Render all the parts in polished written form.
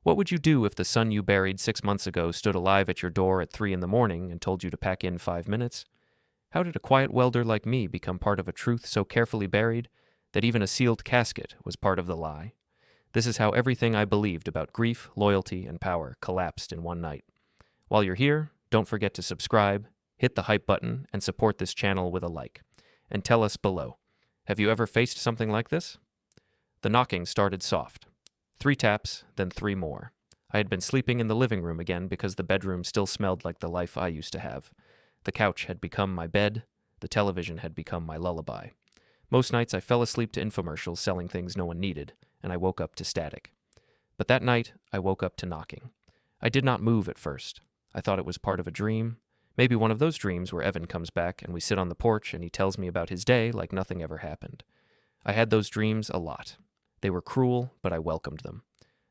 What would you do if the son you buried 6 months ago stood alive at your door at 3 in the morning and told you to pack in 5 minutes? How did a quiet welder like me become part of a truth so carefully buried that even a sealed casket was part of the lie? This is how everything I believed about grief, loyalty, and power collapsed in one night. While you're here, don't forget to subscribe, hit the hype button, and support this channel with a like. And tell us below, have you ever faced something like this? The knocking started soft. 3 taps, then 3 more. I had been sleeping in the living room again because the bedroom still smelled like the life I used to have. The couch had become my bed. The television had become my lullaby. Most nights I fell asleep to infomercials selling things no one needed, and I woke up to static. But that night, I woke up to knocking. I did not move at first. I thought it was part of a dream. Maybe one of those dreams where Evan comes back and we sit on the porch and he tells me about his day like nothing ever happened. I had those dreams a lot. They were cruel, but I welcomed them.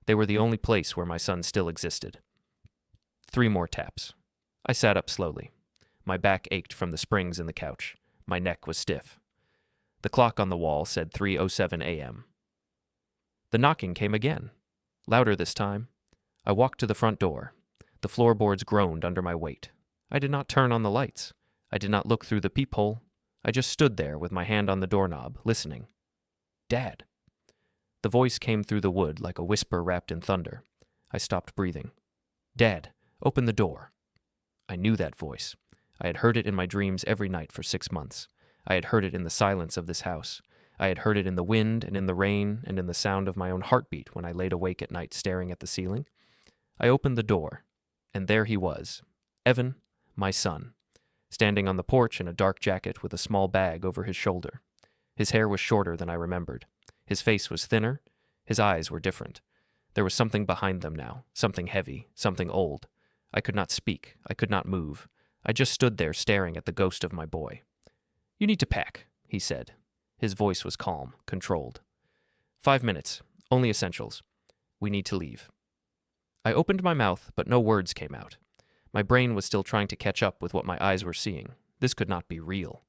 They were the only place where my son still existed. 3 more taps. I sat up slowly. My back ached from the springs in the couch. My neck was stiff. The clock on the wall said 3:07 a.m. The knocking came again. Louder this time. I walked to the front door. The floorboards groaned under my weight. I did not turn on the lights. I did not look through the peephole. I just stood there with my hand on the doorknob, listening. Dad. The voice came through the wood like a whisper wrapped in thunder. I stopped breathing. Dad, open the door. I knew that voice. I had heard it in my dreams every night for 6 months. I had heard it in the silence of this house. I had heard it in the wind and in the rain and in the sound of my own heartbeat when I laid awake at night staring at the ceiling. I opened the door, and there he was, Evan, my son, standing on the porch in a dark jacket with a small bag over his shoulder. His hair was shorter than I remembered. His face was thinner. His eyes were different. There was something behind them now, something heavy, something old. I could not speak. I could not move. I just stood there staring at the ghost of my boy. You need to pack, he said. His voice was calm, controlled. 5 minutes, only essentials. We need to leave. I opened my mouth, but no words came out. My brain was still trying to catch up with what my eyes were seeing. This could not be real.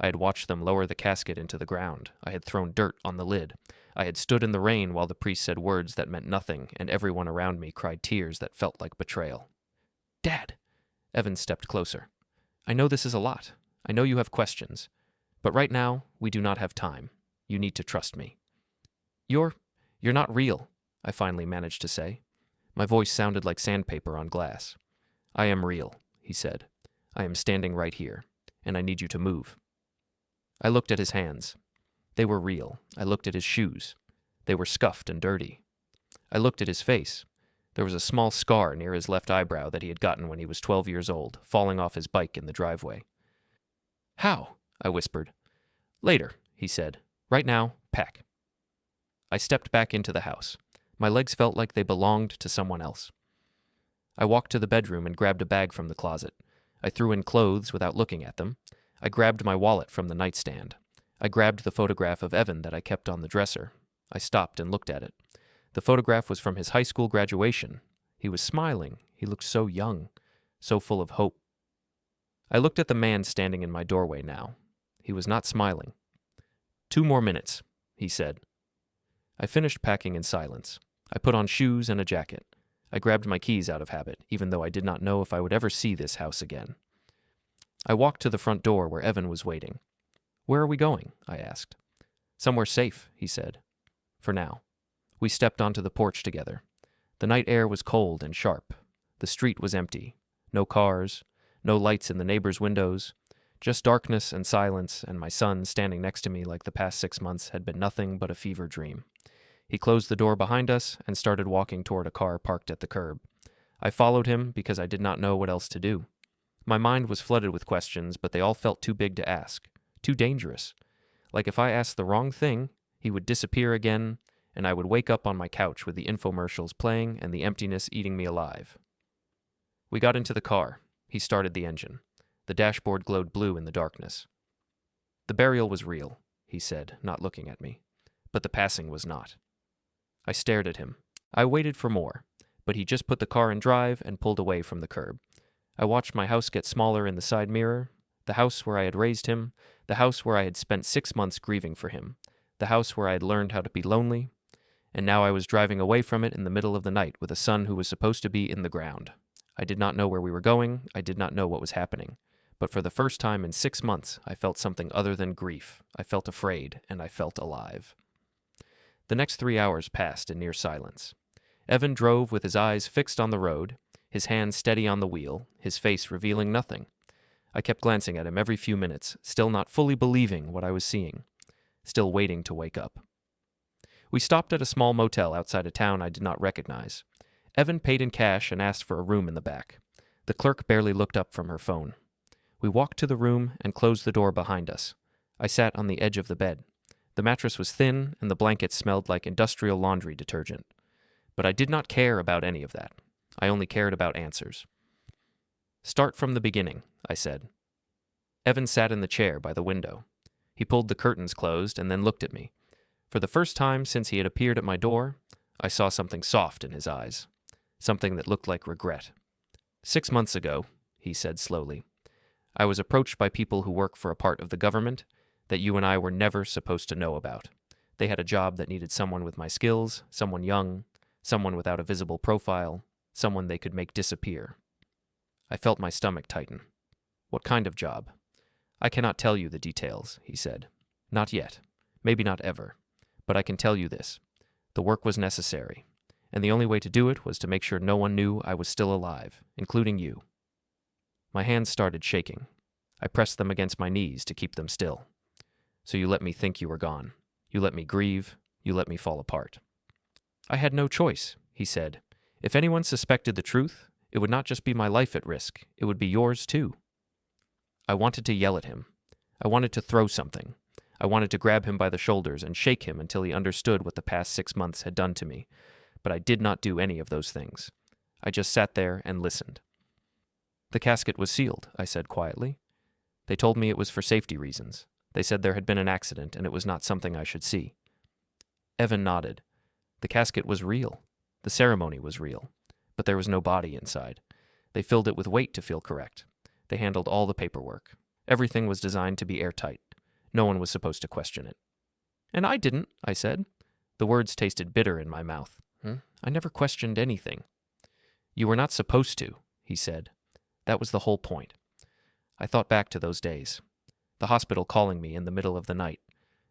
I had watched them lower the casket into the ground. I had thrown dirt on the lid. I had stood in the rain while the priest said words that meant nothing, and everyone around me cried tears that felt like betrayal. Dad! Evan stepped closer. I know this is a lot. I know you have questions. But right now, we do not have time. You need to trust me. You're not real, I finally managed to say. My voice sounded like sandpaper on glass. I am real, he said. I am standing right here, and I need you to move. I looked at his hands. They were real. I looked at his shoes. They were scuffed and dirty. I looked at his face. There was a small scar near his left eyebrow that he had gotten when he was 12 years old, falling off his bike in the driveway. How? I whispered. Later, he said. Right now, pack. I stepped back into the house. My legs felt like they belonged to someone else. I walked to the bedroom and grabbed a bag from the closet. I threw in clothes without looking at them. I grabbed my wallet from the nightstand. I grabbed the photograph of Evan that I kept on the dresser. I stopped and looked at it. The photograph was from his high school graduation. He was smiling. He looked so young, so full of hope. I looked at the man standing in my doorway now. He was not smiling. 2 more minutes, he said. I finished packing in silence. I put on shoes and a jacket. I grabbed my keys out of habit, even though I did not know if I would ever see this house again. I walked to the front door where Evan was waiting. Where are we going? I asked. Somewhere safe, he said. For now. We stepped onto the porch together. The night air was cold and sharp. The street was empty. No cars, no lights in the neighbors' windows, just darkness and silence, and my son standing next to me like the past 6 months had been nothing but a fever dream. He closed the door behind us and started walking toward a car parked at the curb. I followed him because I did not know what else to do. My mind was flooded with questions, but they all felt too big to ask, too dangerous. Like if I asked the wrong thing, he would disappear again, and I would wake up on my couch with the infomercials playing and the emptiness eating me alive. We got into the car. He started the engine. The dashboard glowed blue in the darkness. The burial was real, he said, not looking at me. But the passing was not. I stared at him. I waited for more, but he just put the car in drive and pulled away from the curb. I watched my house get smaller in the side mirror, the house where I had raised him, the house where I had spent 6 months grieving for him, the house where I had learned how to be lonely, and now I was driving away from it in the middle of the night with a son who was supposed to be in the ground. I did not know where we were going, I did not know what was happening. But for the first time in 6 months, I felt something other than grief. I felt afraid, and I felt alive. The next 3 hours passed in near silence. Evan drove with his eyes fixed on the road, his hands steady on the wheel, his face revealing nothing. I kept glancing at him every few minutes, still not fully believing what I was seeing, still waiting to wake up. We stopped at a small motel outside a town I did not recognize. Evan paid in cash and asked for a room in the back. The clerk barely looked up from her phone. We walked to the room and closed the door behind us. I sat on the edge of the bed. The mattress was thin and the blankets smelled like industrial laundry detergent. But I did not care about any of that. I only cared about answers. "Start from the beginning," I said. Evan sat in the chair by the window. He pulled the curtains closed and then looked at me. For the first time since he had appeared at my door, I saw something soft in his eyes, something that looked like regret. 6 months ago," he said slowly, "I was approached by people who work for a part of the government that you and I were never supposed to know about. They had a job that needed someone with my skills, someone young, someone without a visible profile, someone they could make disappear." I felt my stomach tighten. "What kind of job?" "I cannot tell you the details," he said. "Not yet. Maybe not ever. But I can tell you this. The work was necessary, and the only way to do it was to make sure no one knew I was still alive, including you." My hands started shaking. I pressed them against my knees to keep them still. "So you let me think you were gone. You let me grieve. You let me fall apart." "I had no choice," he said. "If anyone suspected the truth, it would not just be my life at risk, it would be yours too." I wanted to yell at him. I wanted to throw something. I wanted to grab him by the shoulders and shake him until he understood what the past 6 months had done to me. But I did not do any of those things. I just sat there and listened. "The casket was sealed," I said quietly. "They told me it was for safety reasons. They said there had been an accident and it was not something I should see." Evan nodded. "The casket was real. The ceremony was real. But there was no body inside. They filled it with weight to feel correct. They handled all the paperwork. Everything was designed to be airtight. No one was supposed to question it." "And I didn't," I said. The words tasted bitter in my mouth. "I never questioned anything." "You were not supposed to," he said. "That was the whole point." I thought back to those days. The hospital calling me in the middle of the night.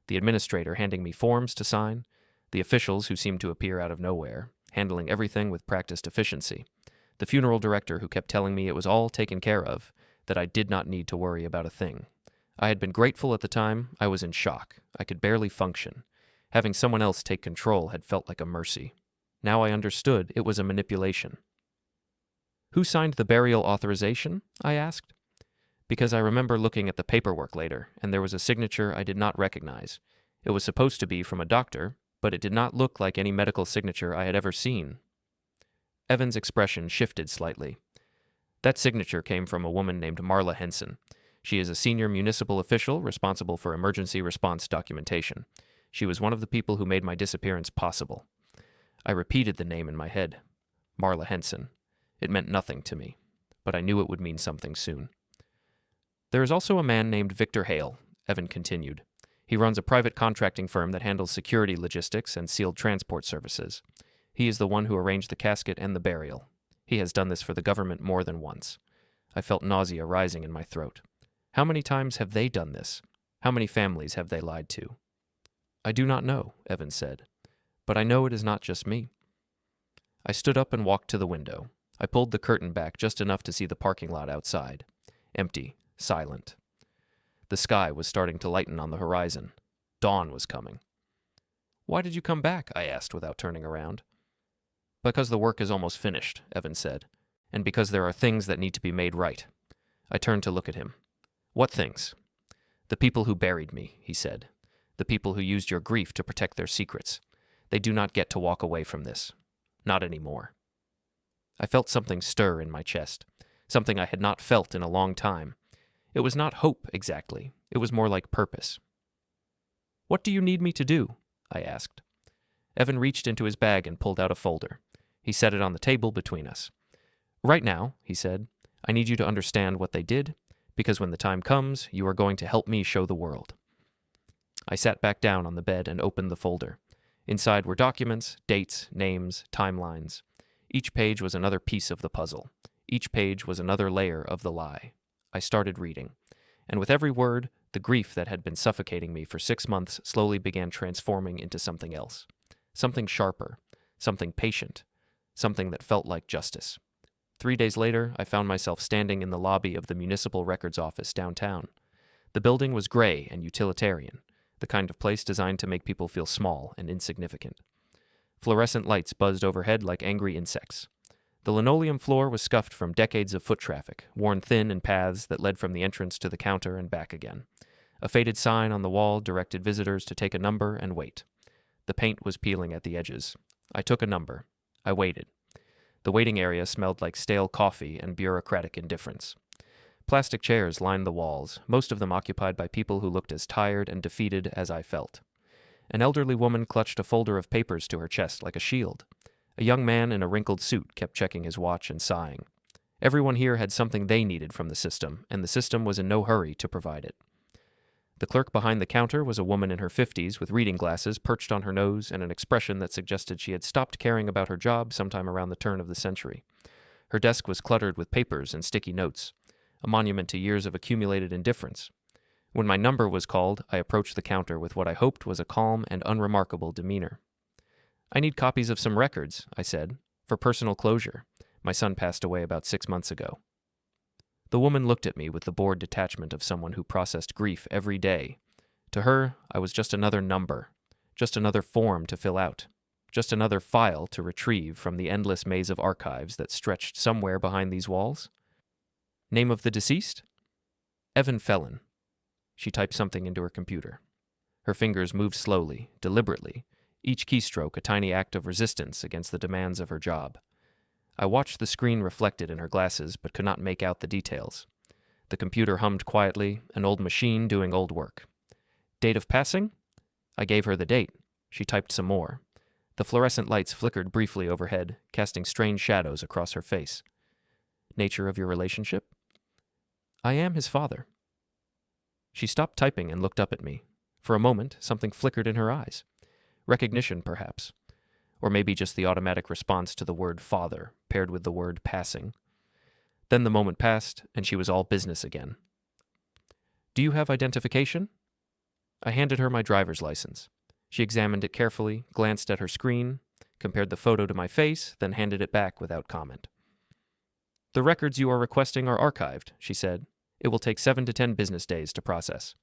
The administrator handing me forms to sign. The officials who seemed to appear out of nowhere, handling everything with practiced efficiency. The funeral director who kept telling me it was all taken care of, that I did not need to worry about a thing. I had been grateful at the time. I was in shock. I could barely function. Having someone else take control had felt like a mercy. Now I understood it was a manipulation. "Who signed the burial authorization?" I asked. Because I remember looking at the paperwork later, and there was a signature I did not recognize. It was supposed to be from a doctor, but it did not look like any medical signature I had ever seen. Evan's expression shifted slightly. "That signature came from a woman named Marla Henson. She is a senior municipal official responsible for emergency response documentation. She was one of the people who made my disappearance possible." I repeated the name in my head. Marla Henson. It meant nothing to me, but I knew it would mean something soon. "There is also a man named Victor Hale," Evan continued. "He runs a private contracting firm that handles security logistics and sealed transport services. He is the one who arranged the casket and the burial. He has done this for the government more than once." I felt nausea rising in my throat. How many times have they done this? How many families have they lied to? "I do not know," Evan said. "But I know it is not just me." I stood up and walked to the window. I pulled the curtain back just enough to see the parking lot outside. Empty, silent. The sky was starting to lighten on the horizon. Dawn was coming. "Why did you come back?" I asked without turning around. "Because the work is almost finished," Evan said, "and because there are things that need to be made right." I turned to look at him. "What things?" "The people who buried me," he said. "The people who used your grief to protect their secrets. They do not get to walk away from this. Not anymore." I felt something stir in my chest, something I had not felt in a long time. It was not hope, exactly. It was more like purpose. "What do you need me to do?" I asked. Evan reached into his bag and pulled out a folder. He set it on the table between us. "Right now," he said, "I need you to understand what they did, because when the time comes, you are going to help me show the world." I sat back down on the bed and opened the folder. Inside were documents, dates, names, timelines. Each page was another piece of the puzzle. Each page was another layer of the lie. I started reading, and with every word, the grief that had been suffocating me for 6 months slowly began transforming into something else. Something sharper, something patient, something that felt like justice. 3 days later, I found myself standing in the lobby of the municipal records office downtown. The building was gray and utilitarian, the kind of place designed to make people feel small and insignificant. Fluorescent lights buzzed overhead like angry insects. The linoleum floor was scuffed from decades of foot traffic, worn thin in paths that led from the entrance to the counter and back again. A faded sign on the wall directed visitors to take a number and wait. The paint was peeling at the edges. I took a number. I waited. The waiting area smelled like stale coffee and bureaucratic indifference. Plastic chairs lined the walls, most of them occupied by people who looked as tired and defeated as I felt. An elderly woman clutched a folder of papers to her chest like a shield. A young man in a wrinkled suit kept checking his watch and sighing. Everyone here had something they needed from the system, and the system was in no hurry to provide it. The clerk behind the counter was a woman in her 50s with reading glasses perched on her nose and an expression that suggested she had stopped caring about her job sometime around the turn of the century. Her desk was cluttered with papers and sticky notes, a monument to years of accumulated indifference. When my number was called, I approached the counter with what I hoped was a calm and unremarkable demeanor. "I need copies of some records," I said, "for personal closure. My son passed away about 6 months ago." The woman looked at me with the bored detachment of someone who processed grief every day. To her, I was just another number, just another form to fill out, just another file to retrieve from the endless maze of archives that stretched somewhere behind these walls. "Name of the deceased?" "Evan Felon." She typed something into her computer. Her fingers moved slowly, deliberately, each keystroke a tiny act of resistance against the demands of her job. I watched the screen reflected in her glasses but could not make out the details. The computer hummed quietly, an old machine doing old work. "Date of passing?" I gave her the date. She typed some more. The fluorescent lights flickered briefly overhead, casting strange shadows across her face. "Nature of your relationship?" "I am his father." She stopped typing and looked up at me. For a moment, something flickered in her eyes. Recognition, perhaps. Or maybe just the automatic response to the word father, paired with the word passing. Then the moment passed, and she was all business again. "Do you have identification?" I handed her my driver's license. She examined it carefully, glanced at her screen, compared the photo to my face, then handed it back without comment. "The records you are requesting are archived," she said. "It will take 7 to 10 business days to process."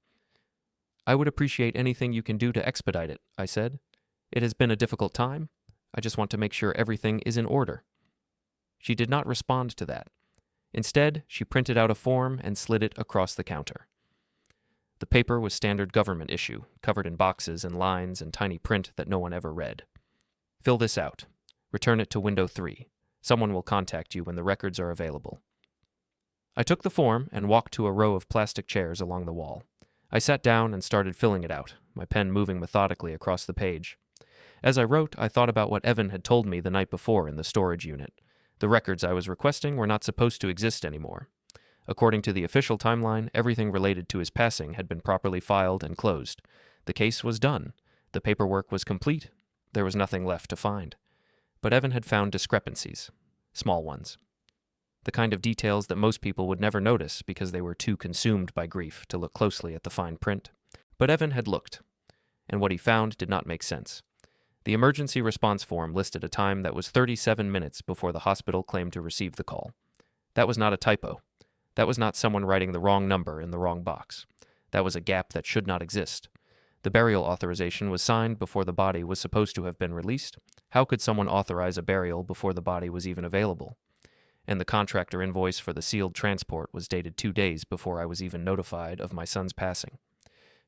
"I would appreciate anything you can do to expedite it," I said. "It has been a difficult time. I just want to make sure everything is in order." She did not respond to that. Instead, she printed out a form and slid it across the counter. The paper was standard government issue, covered in boxes and lines and tiny print that no one ever read. "Fill this out. Return it to window 3. Someone will contact you when the records are available." I took the form and walked to a row of plastic chairs along the wall. I sat down and started filling it out, my pen moving methodically across the page. As I wrote, I thought about what Evan had told me the night before in the storage unit. The records I was requesting were not supposed to exist anymore. According to the official timeline, everything related to his passing had been properly filed and closed. The case was done. The paperwork was complete. There was nothing left to find. But Evan had found discrepancies. Small ones. The kind of details that most people would never notice because they were too consumed by grief to look closely at the fine print. But Evan had looked, and what he found did not make sense. The emergency response form listed a time that was 37 minutes before the hospital claimed to receive the call. That was not a typo. That was not someone writing the wrong number in the wrong box. That was a gap that should not exist. The burial authorization was signed before the body was supposed to have been released. How could someone authorize a burial before the body was even available? And the contractor invoice for the sealed transport was dated 2 days before I was even notified of my son's passing.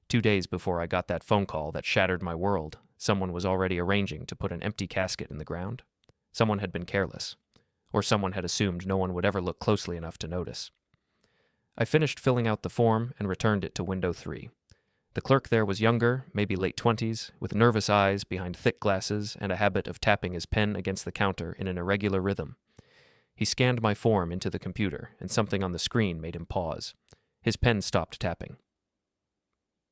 2 days before I got that phone call that shattered my world, someone was already arranging to put an empty casket in the ground. Someone had been careless. Or someone had assumed no one would ever look closely enough to notice. I finished filling out the form and returned it to window 3. The clerk there was younger, maybe late 20s, with nervous eyes behind thick glasses and a habit of tapping his pen against the counter in an irregular rhythm. He scanned my form into the computer, and something on the screen made him pause. His pen stopped tapping.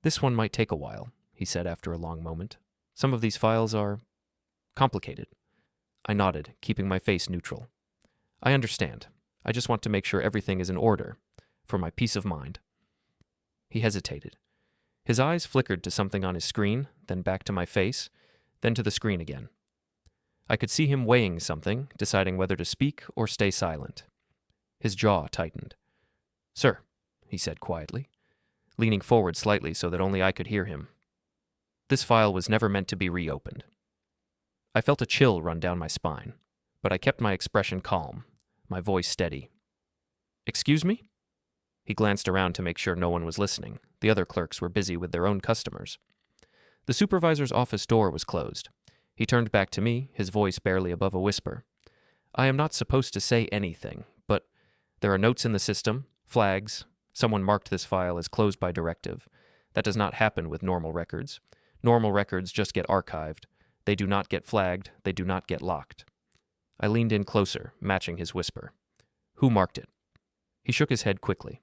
"This one might take a while," he said after a long moment. Some of these files are complicated. I nodded, keeping my face neutral. I understand. I just want to make sure everything is in order, for my peace of mind. He hesitated. His eyes flickered to something on his screen, then back to my face, then to the screen again. I could see him weighing something, deciding whether to speak or stay silent. His jaw tightened. "Sir," he said quietly, leaning forward slightly so that only I could hear him. "This file was never meant to be reopened." I felt a chill run down my spine, but I kept my expression calm, my voice steady. "Excuse me?" He glanced around to make sure no one was listening. The other clerks were busy with their own customers. The supervisor's office door was closed. He turned back to me, his voice barely above a whisper. "I am not supposed to say anything, but there are notes in the system, flags. Someone marked this file as closed by directive. That does not happen with normal records. Normal records just get archived. They do not get flagged. They do not get locked." I leaned in closer, matching his whisper. "Who marked it?" He shook his head quickly.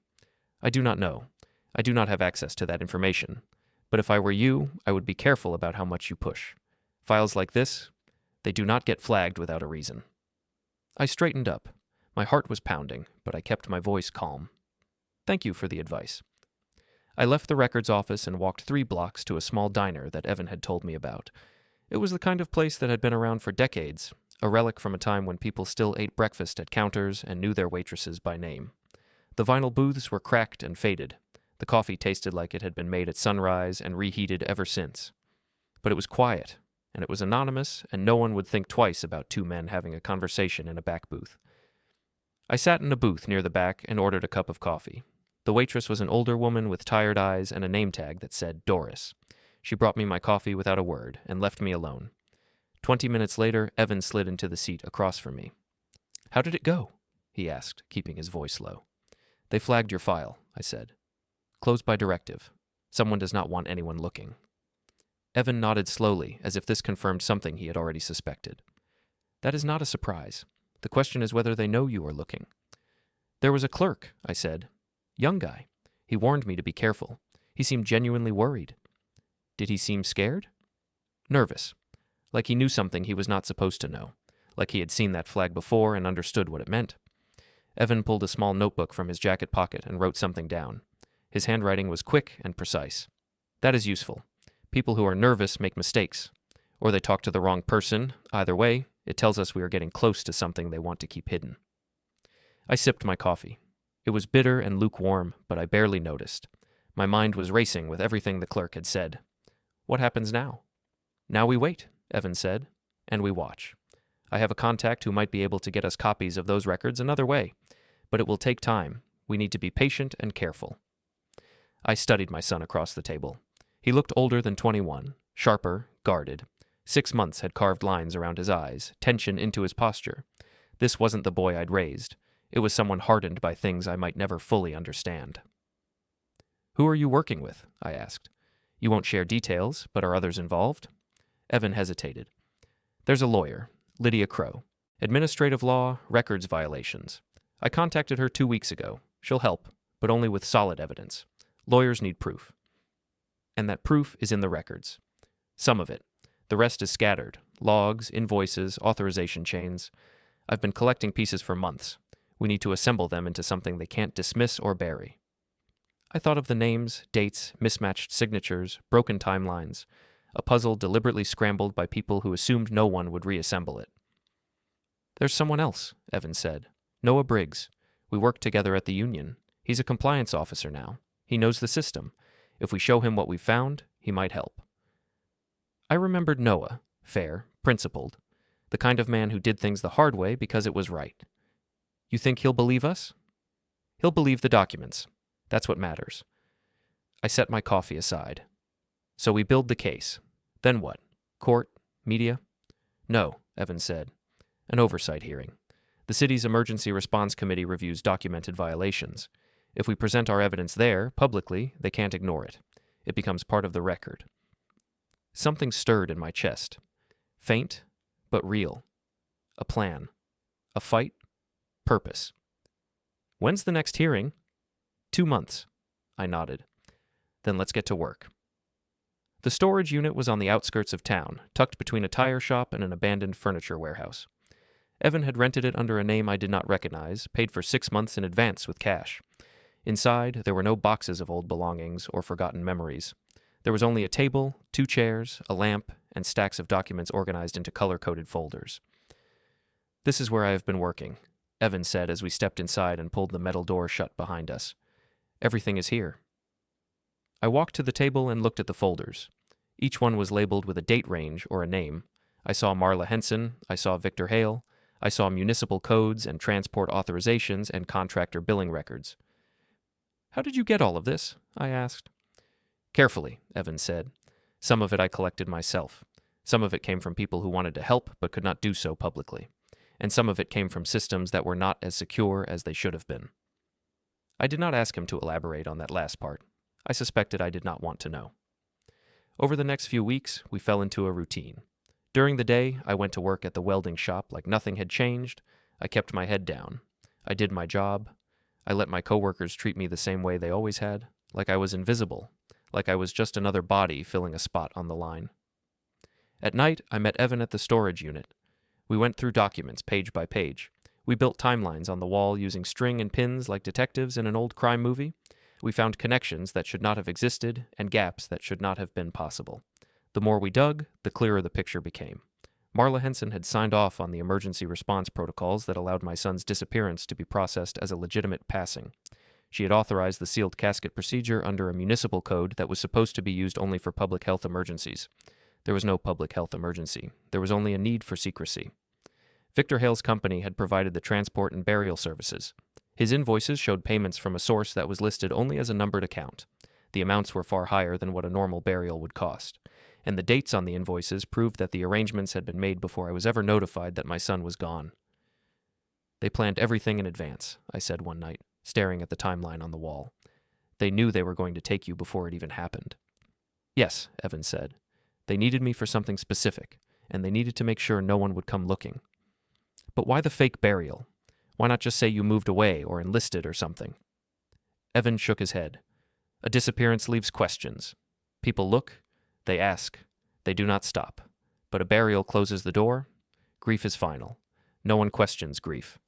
"I do not know. I do not have access to that information. But if I were you, I would be careful about how much you push. Files like this, they do not get flagged without a reason." I straightened up. My heart was pounding, but I kept my voice calm. "Thank you for the advice." I left the records office and walked 3 blocks to a small diner that Evan had told me about. It was the kind of place that had been around for decades, a relic from a time when people still ate breakfast at counters and knew their waitresses by name. The vinyl booths were cracked and faded. The coffee tasted like it had been made at sunrise and reheated ever since. But it was quiet, and it was anonymous, and no one would think twice about 2 men having a conversation in a back booth. I sat in a booth near the back and ordered a cup of coffee. The waitress was an older woman with tired eyes and a name tag that said Doris. She brought me my coffee without a word and left me alone. 20 minutes later, Evan slid into the seat across from me. "How did it go?" he asked, keeping his voice low. "They flagged your file," I said. "Closed by directive. Someone does not want anyone looking." Evan nodded slowly, as if this confirmed something he had already suspected. "That is not a surprise. The question is whether they know you are looking." "There was a clerk," I said. "Young guy. He warned me to be careful. He seemed genuinely worried." "Did he seem scared?" "Nervous. Like he knew something he was not supposed to know. Like he had seen that flag before and understood what it meant." Evan pulled a small notebook from his jacket pocket and wrote something down. His handwriting was quick and precise. "That is useful. People who are nervous make mistakes. Or they talk to the wrong person. Either way, it tells us we are getting close to something they want to keep hidden." I sipped my coffee. It was bitter and lukewarm, but I barely noticed. My mind was racing with everything the clerk had said. "What happens now?" "Now we wait," Evan said, "and we watch. I have a contact who might be able to get us copies of those records another way, but it will take time. We need to be patient and careful." I studied my son across the table. He looked older than 21, sharper, guarded. 6 months had carved lines around his eyes, tension into his posture. This wasn't the boy I'd raised. It was someone hardened by things I might never fully understand. "Who are you working with?" I asked. "You won't share details, but are others involved?" Evan hesitated. "There's a lawyer, Lydia Crow. Administrative law, records violations. I contacted her 2 weeks ago. She'll help, but only with solid evidence. Lawyers need proof. And that proof is in the records. Some of it. The rest is scattered. Logs, invoices, authorization chains. I've been collecting pieces for months. We need to assemble them into something they can't dismiss or bury." I thought of the names, dates, mismatched signatures, broken timelines, a puzzle deliberately scrambled by people who assumed no one would reassemble it. "There's someone else," Evan said. "Noah Briggs. We worked together at the union. He's a compliance officer now. He knows the system. If we show him what we've found, he might help." I remembered Noah, fair, principled, the kind of man who did things the hard way because it was right. "You think he'll believe us?" "He'll believe the documents. That's what matters." I set my coffee aside. "So we build the case. Then what? Court? Media?" "No," Evan said. "An oversight hearing. The city's emergency response committee reviews documented violations. If we present our evidence there, publicly, they can't ignore it. It becomes part of the record." Something stirred in my chest. Faint, but real. A plan. A fight. Purpose. "When's the next hearing?" 2 months. I nodded. "Then let's get to work." The storage unit was on the outskirts of town, tucked between a tire shop and an abandoned furniture warehouse. Evan had rented it under a name I did not recognize, paid for 6 months in advance with cash. Inside, there were no boxes of old belongings or forgotten memories. There was only a table, 2 chairs, a lamp, and stacks of documents organized into color-coded folders. "This is where I have been working," Evan said as we stepped inside and pulled the metal door shut behind us. "Everything is here." I walked to the table and looked at the folders. Each one was labeled with a date range or a name. I saw Marla Henson, I saw Victor Hale, I saw municipal codes and transport authorizations and contractor billing records. "How did you get all of this?" I asked. "Carefully," Evan said. "Some of it I collected myself. Some of it came from people who wanted to help but could not do so publicly. And some of it came from systems that were not as secure as they should have been." I did not ask him to elaborate on that last part. I suspected I did not want to know. Over the next few weeks, we fell into a routine. During the day, I went to work at the welding shop like nothing had changed. I kept my head down. I did my job. I let my coworkers treat me the same way they always had, like I was invisible, like I was just another body filling a spot on the line. At night, I met Evan at the storage unit. We went through documents page by page. We built timelines on the wall using string and pins like detectives in an old crime movie. We found connections that should not have existed and gaps that should not have been possible. The more we dug, the clearer the picture became. Marla Henson had signed off on the emergency response protocols that allowed my son's disappearance to be processed as a legitimate passing. She had authorized the sealed casket procedure under a municipal code that was supposed to be used only for public health emergencies. There was no public health emergency. There was only a need for secrecy. Victor Hale's company had provided the transport and burial services. His invoices showed payments from a source that was listed only as a numbered account. The amounts were far higher than what a normal burial would cost. And the dates on the invoices proved that the arrangements had been made before I was ever notified that my son was gone. "They planned everything in advance," I said one night, staring at the timeline on the wall. "They knew they were going to take you before it even happened." "Yes," Evan said. "They needed me for something specific, and they needed to make sure no one would come looking." "But why the fake burial? Why not just say you moved away or enlisted or something?" Evan shook his head. "A disappearance leaves questions. People look, they ask, they do not stop. But a burial closes the door. Grief is final. No one questions grief."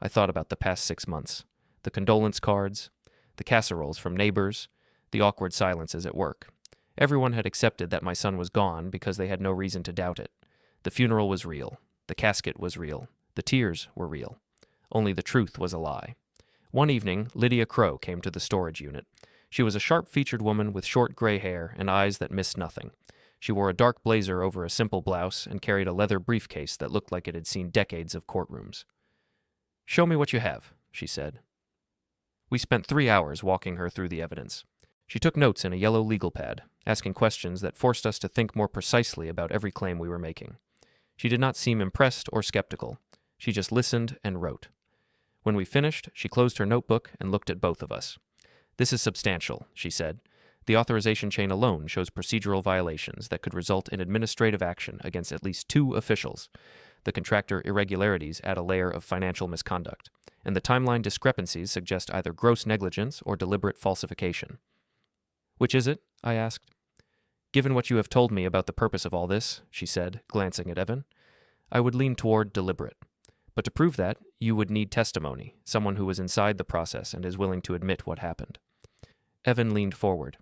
I thought about the past 6 months. The condolence cards, the casseroles from neighbors, the awkward silences at work. Everyone had accepted that my son was gone because they had no reason to doubt it. The funeral was real. The casket was real. The tears were real. Only the truth was a lie. One evening, Lydia Crow came to the storage unit. She was a sharp-featured woman with short gray hair and eyes that missed nothing. She wore a dark blazer over a simple blouse and carried a leather briefcase that looked like it had seen decades of courtrooms. "Show me what you have," she said. We spent 3 hours walking her through the evidence. She took notes in a yellow legal pad, asking questions that forced us to think more precisely about every claim we were making. She did not seem impressed or skeptical. She just listened and wrote. When we finished, she closed her notebook and looked at both of us. "This is substantial," she said. "The authorization chain alone shows procedural violations that could result in administrative action against at least 2 officials. The contractor irregularities add a layer of financial misconduct, and the timeline discrepancies suggest either gross negligence or deliberate falsification." "Which is it?" I asked. "Given what you have told me about the purpose of all this," she said, glancing at Evan, "I would lean toward deliberate. But to prove that, you would need testimony, someone who was inside the process and is willing to admit what happened." Evan leaned forward.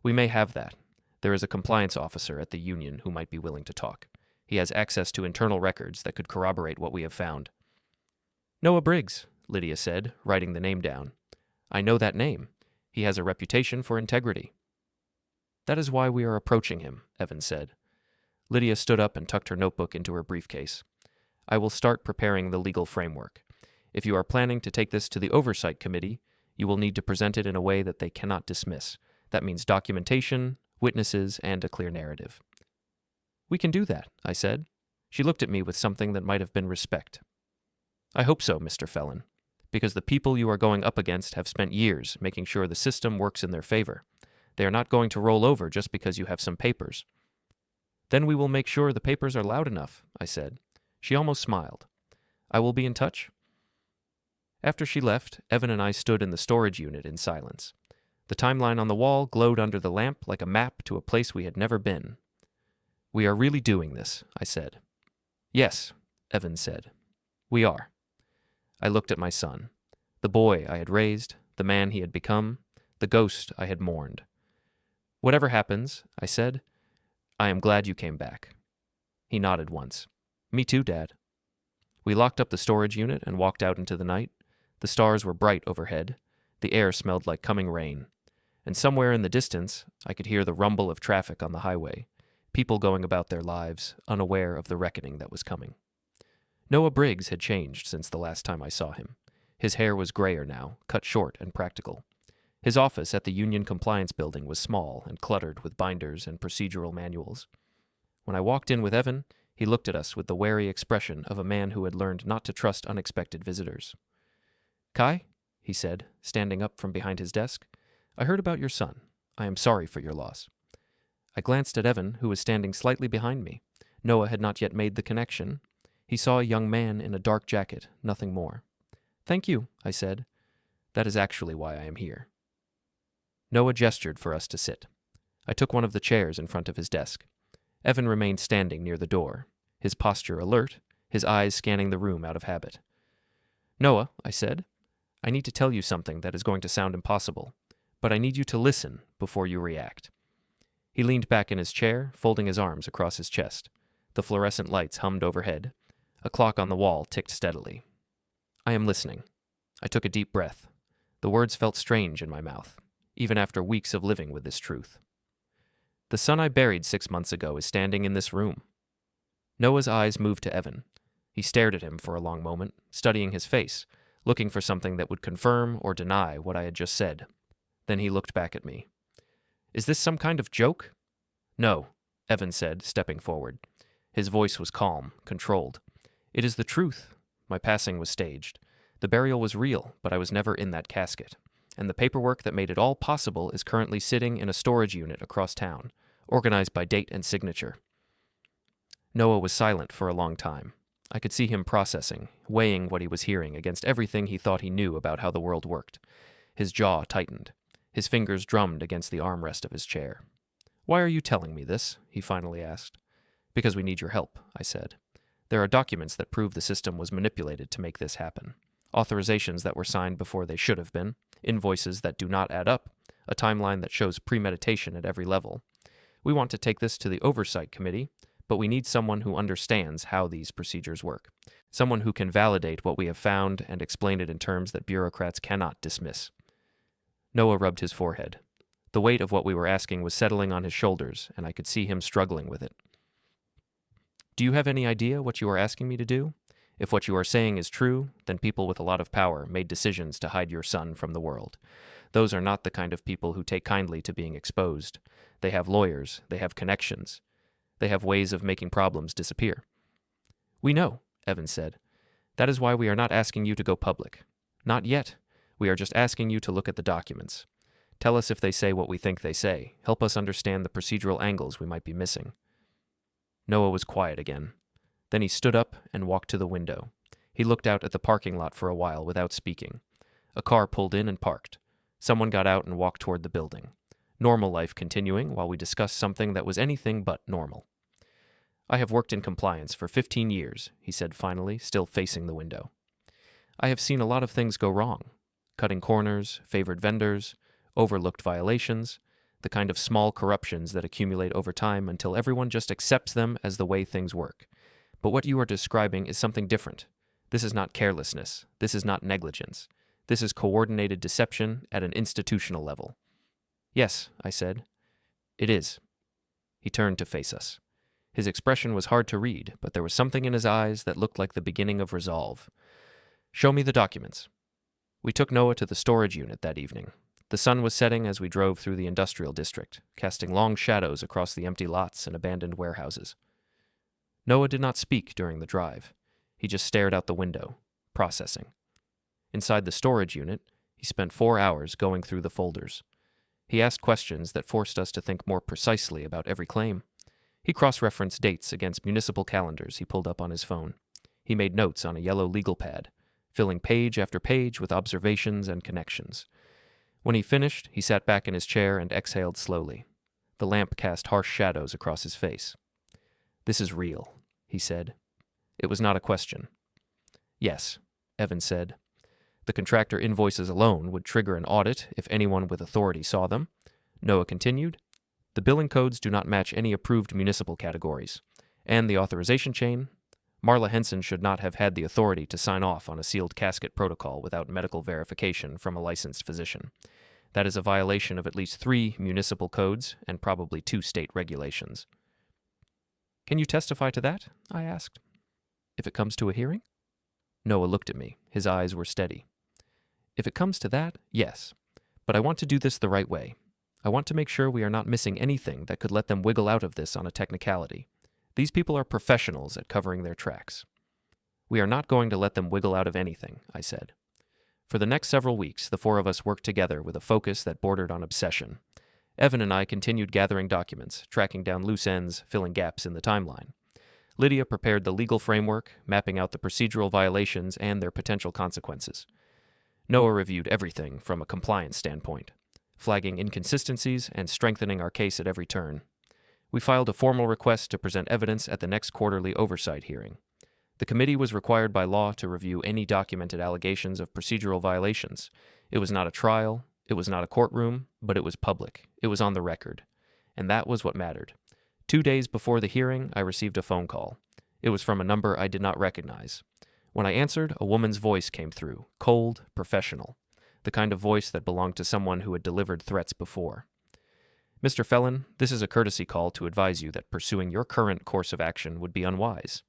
"We may have that. There is a compliance officer at the union who might be willing to talk. He has access to internal records that could corroborate what we have found." "Noah Briggs," Lydia said, writing the name down. "I know that name. He has a reputation for integrity." "That is why we are approaching him," Evan said. Lydia stood up and tucked her notebook into her briefcase. "I will start preparing the legal framework. If you are planning to take this to the Oversight Committee, you will need to present it in a way that they cannot dismiss. That means documentation, witnesses, and a clear narrative." "We can do that," I said. She looked at me with something that might have been respect. "I hope so, Mr. Felon, because the people you are going up against have spent years making sure the system works in their favor. They are not going to roll over just because you have some papers." "Then we will make sure the papers are loud enough," I said. She almost smiled. "I will be in touch." After she left, Evan and I stood in the storage unit in silence. The timeline on the wall glowed under the lamp like a map to a place we had never been. "We are really doing this," I said. "Yes," Evan said. "We are." I looked at my son, the boy I had raised, the man he had become, the ghost I had mourned. "Whatever happens," I said, "I am glad you came back." He nodded once. "Me too, Dad." We locked up the storage unit and walked out into the night. The stars were bright overhead. The air smelled like coming rain. And somewhere in the distance, I could hear the rumble of traffic on the highway, people going about their lives, unaware of the reckoning that was coming. Noah Briggs had changed since the last time I saw him. His hair was grayer now, cut short and practical. His office at the Union Compliance Building was small and cluttered with binders and procedural manuals. When I walked in with Evan, he looked at us with the wary expression of a man who had learned not to trust unexpected visitors. "Kai," he said, standing up from behind his desk, "I heard about your son. I am sorry for your loss." I glanced at Evan, who was standing slightly behind me. Noah had not yet made the connection. He saw a young man in a dark jacket, nothing more. "Thank you," I said. "That is actually why I am here." Noah gestured for us to sit. I took one of the chairs in front of his desk. Evan remained standing near the door, his posture alert, his eyes scanning the room out of habit. "Noah," I said, "I need to tell you something that is going to sound impossible, but I need you to listen before you react." He leaned back in his chair, folding his arms across his chest. The fluorescent lights hummed overhead. A clock on the wall ticked steadily. "I am listening." I took a deep breath. The words felt strange in my mouth, even after weeks of living with this truth. "The son I buried 6 months ago is standing in this room." Noah's eyes moved to Evan. He stared at him for a long moment, studying his face, looking for something that would confirm or deny what I had just said. Then he looked back at me. "Is this some kind of joke?" "No," Evan said, stepping forward. His voice was calm, controlled. "It is the truth. My passing was staged. The burial was real, but I was never in that casket. And the paperwork that made it all possible is currently sitting in a storage unit across town, organized by date and signature." Noah was silent for a long time. I could see him processing, weighing what he was hearing against everything he thought he knew about how the world worked. His jaw tightened. His fingers drummed against the armrest of his chair. "Why are you telling me this?" he finally asked. "Because we need your help," I said. "There are documents that prove the system was manipulated to make this happen. Authorizations that were signed before they should have been, invoices that do not add up, a timeline that shows premeditation at every level. We want to take this to the Oversight Committee, but we need someone who understands how these procedures work, someone who can validate what we have found and explain it in terms that bureaucrats cannot dismiss." Noah rubbed his forehead. The weight of what we were asking was settling on his shoulders, and I could see him struggling with it. "Do you have any idea what you are asking me to do? If what you are saying is true, then people with a lot of power made decisions to hide your son from the world. Those are not the kind of people who take kindly to being exposed. They have lawyers, they have connections. They have ways of making problems disappear." "We know," Evan said. "That is why we are not asking you to go public. Not yet. We are just asking you to look at the documents. Tell us if they say what we think they say. Help us understand the procedural angles we might be missing." Noah was quiet again. Then he stood up and walked to the window. He looked out at the parking lot for a while without speaking. A car pulled in and parked. Someone got out and walked toward the building. Normal life continuing while we discussed something that was anything but normal. "I have worked in compliance for 15 years, he said finally, still facing the window. "I have seen a lot of things go wrong. Cutting corners, favored vendors, overlooked violations, the kind of small corruptions that accumulate over time until everyone just accepts them as the way things work. But what you are describing is something different. This is not carelessness. This is not negligence. This is coordinated deception at an institutional level." "Yes," I said. "It is." He turned to face us. His expression was hard to read, but there was something in his eyes that looked like the beginning of resolve. "Show me the documents." We took Noah to the storage unit that evening. The sun was setting as we drove through the industrial district, casting long shadows across the empty lots and abandoned warehouses. Noah did not speak during the drive. He just stared out the window, processing. Inside the storage unit, he spent 4 hours going through the folders. He asked questions that forced us to think more precisely about every claim. He cross-referenced dates against municipal calendars he pulled up on his phone. He made notes on a yellow legal pad, filling page after page with observations and connections. When he finished, he sat back in his chair and exhaled slowly. The lamp cast harsh shadows across his face. "This is real," he said. It was not a question. "Yes," Evan said. "The contractor invoices alone would trigger an audit if anyone with authority saw them." Noah continued. "The billing codes do not match any approved municipal categories. And the authorization chain? Marla Henson should not have had the authority to sign off on a sealed casket protocol without medical verification from a licensed physician. That is a violation of at least 3 municipal codes and probably 2 state regulations." "Can you testify to that?" I asked. "If it comes to a hearing?" Noah looked at me. His eyes were steady. "If it comes to that, yes. But I want to do this the right way. I want to make sure we are not missing anything that could let them wiggle out of this on a technicality. These people are professionals at covering their tracks." "We are not going to let them wiggle out of anything," I said. For the next several weeks, the 4 of us worked together with a focus that bordered on obsession. Evan and I continued gathering documents, tracking down loose ends, filling gaps in the timeline. Lydia prepared the legal framework, mapping out the procedural violations and their potential consequences. Noah reviewed everything from a compliance standpoint, flagging inconsistencies and strengthening our case at every turn. We filed a formal request to present evidence at the next quarterly oversight hearing. The committee was required by law to review any documented allegations of procedural violations. It was not a trial, it was not a courtroom, but it was public. It was on the record. And that was what mattered. 2 days before the hearing, I received a phone call. It was from a number I did not recognize. When I answered, a woman's voice came through, cold, professional, the kind of voice that belonged to someone who had delivered threats before. "Mr. Felon, this is a courtesy call to advise you that pursuing your current course of action would be unwise.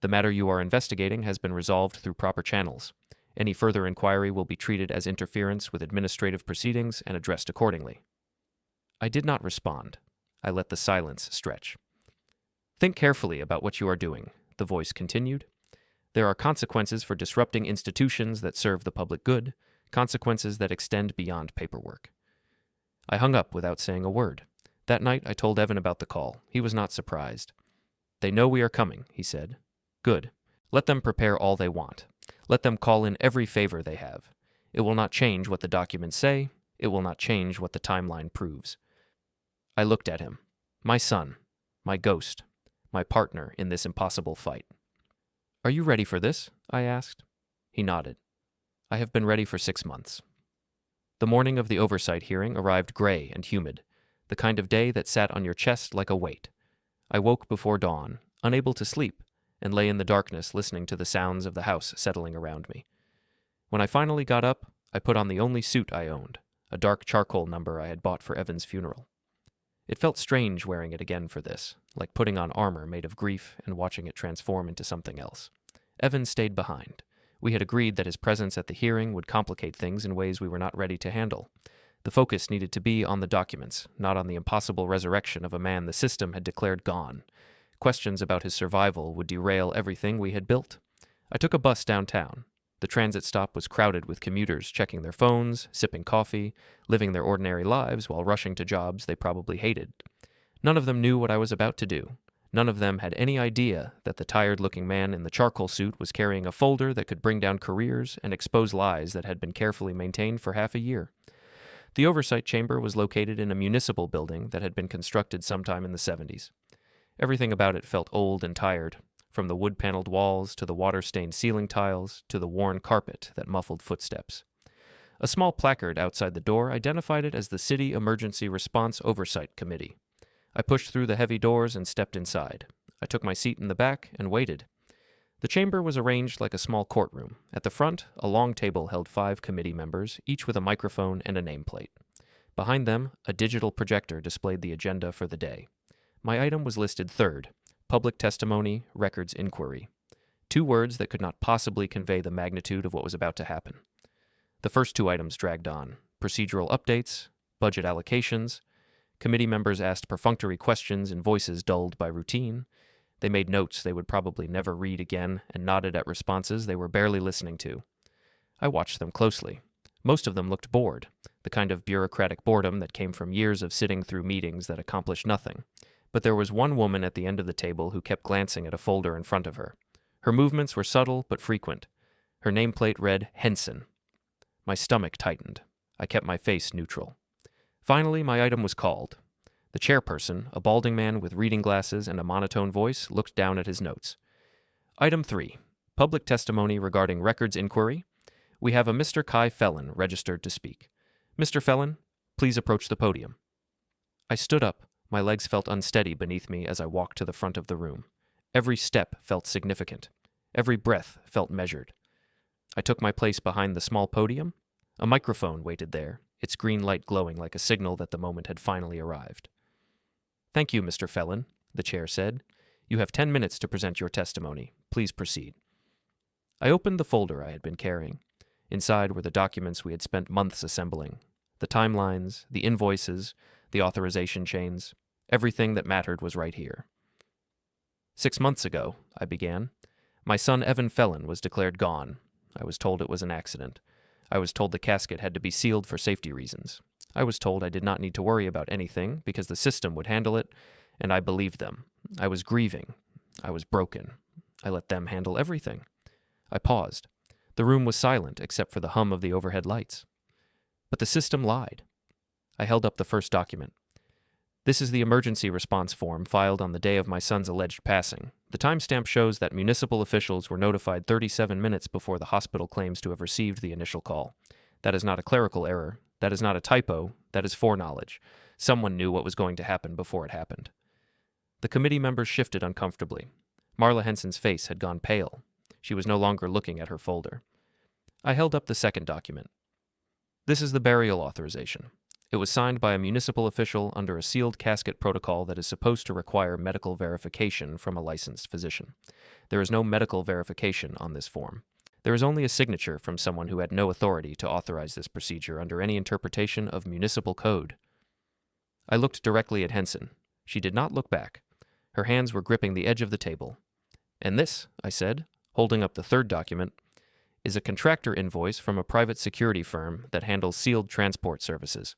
The matter you are investigating has been resolved through proper channels. Any further inquiry will be treated as interference with administrative proceedings and addressed accordingly." I did not respond. I let the silence stretch. "Think carefully about what you are doing," the voice continued. "There are consequences for disrupting institutions that serve the public good, consequences that extend beyond paperwork." I hung up without saying a word. That night I told Evan about the call. He was not surprised. "They know we are coming," he said. "Good. Let them prepare all they want. Let them call in every favor they have. It will not change what the documents say. It will not change what the timeline proves." I looked at him. My son. My ghost. My partner in this impossible fight. "Are you ready for this?" I asked. He nodded. "I have been ready for 6 months." The morning of the oversight hearing arrived gray and humid, the kind of day that sat on your chest like a weight. I woke before dawn, unable to sleep, and lay in the darkness listening to the sounds of the house settling around me. When I finally got up, I put on the only suit I owned, a dark charcoal number I had bought for Evan's funeral. It felt strange wearing it again for this, like putting on armor made of grief and watching it transform into something else. Evan stayed behind. We had agreed that his presence at the hearing would complicate things in ways we were not ready to handle. The focus needed to be on the documents, not on the impossible resurrection of a man the system had declared gone. Questions about his survival would derail everything we had built. I took a bus downtown. The transit stop was crowded with commuters checking their phones, sipping coffee, living their ordinary lives while rushing to jobs they probably hated. None of them knew what I was about to do. None of them had any idea that the tired-looking man in the charcoal suit was carrying a folder that could bring down careers and expose lies that had been carefully maintained for half a year. The oversight chamber was located in a municipal building that had been constructed sometime in the 70s. Everything about it felt old and tired, from the wood-paneled walls to the water-stained ceiling tiles to the worn carpet that muffled footsteps. A small placard outside the door identified it as the City Emergency Response Oversight Committee. I pushed through the heavy doors and stepped inside. I took my seat in the back and waited. The chamber was arranged like a small courtroom. At the front, a long table held 5 committee members, each with a microphone and a nameplate. Behind them, a digital projector displayed the agenda for the day. My item was listed third: public testimony, records inquiry. 2 words that could not possibly convey the magnitude of what was about to happen. The first 2 items dragged on: procedural updates, budget allocations. Committee members asked perfunctory questions in voices dulled by routine. They made notes they would probably never read again and nodded at responses they were barely listening to. I watched them closely. Most of them looked bored, the kind of bureaucratic boredom that came from years of sitting through meetings that accomplished nothing. But there was one woman at the end of the table who kept glancing at a folder in front of her. Her movements were subtle but frequent. Her nameplate read Henson. My stomach tightened. I kept my face neutral. Finally, my item was called. The chairperson, a balding man with reading glasses and a monotone voice, looked down at his notes. Item 3. Public testimony regarding records inquiry. We have a Mr. Kai Felon registered to speak. Mr. Felon, please approach the podium. I stood up. My legs felt unsteady beneath me as I walked to the front of the room. Every step felt significant. Every breath felt measured. I took my place behind the small podium. A microphone waited there, its green light glowing like a signal that the moment had finally arrived. Thank you, Mr. Felon, the chair said. You have 10 minutes to present your testimony. Please proceed. I opened the folder I had been carrying. Inside were the documents we had spent months assembling. The timelines, the invoices, the authorization chains. Everything that mattered was right here. 6 months ago, I began, my son Evan Felon was declared gone. I was told it was an accident. I was told the casket had to be sealed for safety reasons. I was told I did not need to worry about anything because the system would handle it, and I believed them. I was grieving. I was broken. I let them handle everything. I paused. The room was silent except for the hum of the overhead lights. But the system lied. I held up the first document. This is the emergency response form filed on the day of my son's alleged passing. The timestamp shows that municipal officials were notified 37 minutes before the hospital claims to have received the initial call. That is not a clerical error. That is not a typo. That is foreknowledge. Someone knew what was going to happen before it happened. The committee members shifted uncomfortably. Marla Henson's face had gone pale. She was no longer looking at her folder. I held up the second document. This is the burial authorization. It was signed by a municipal official under a sealed casket protocol that is supposed to require medical verification from a licensed physician. There is no medical verification on this form. There is only a signature from someone who had no authority to authorize this procedure under any interpretation of municipal code. I looked directly at Henson. She did not look back. Her hands were gripping the edge of the table. And this, I said, holding up the third document, is a contractor invoice from a private security firm that handles sealed transport services.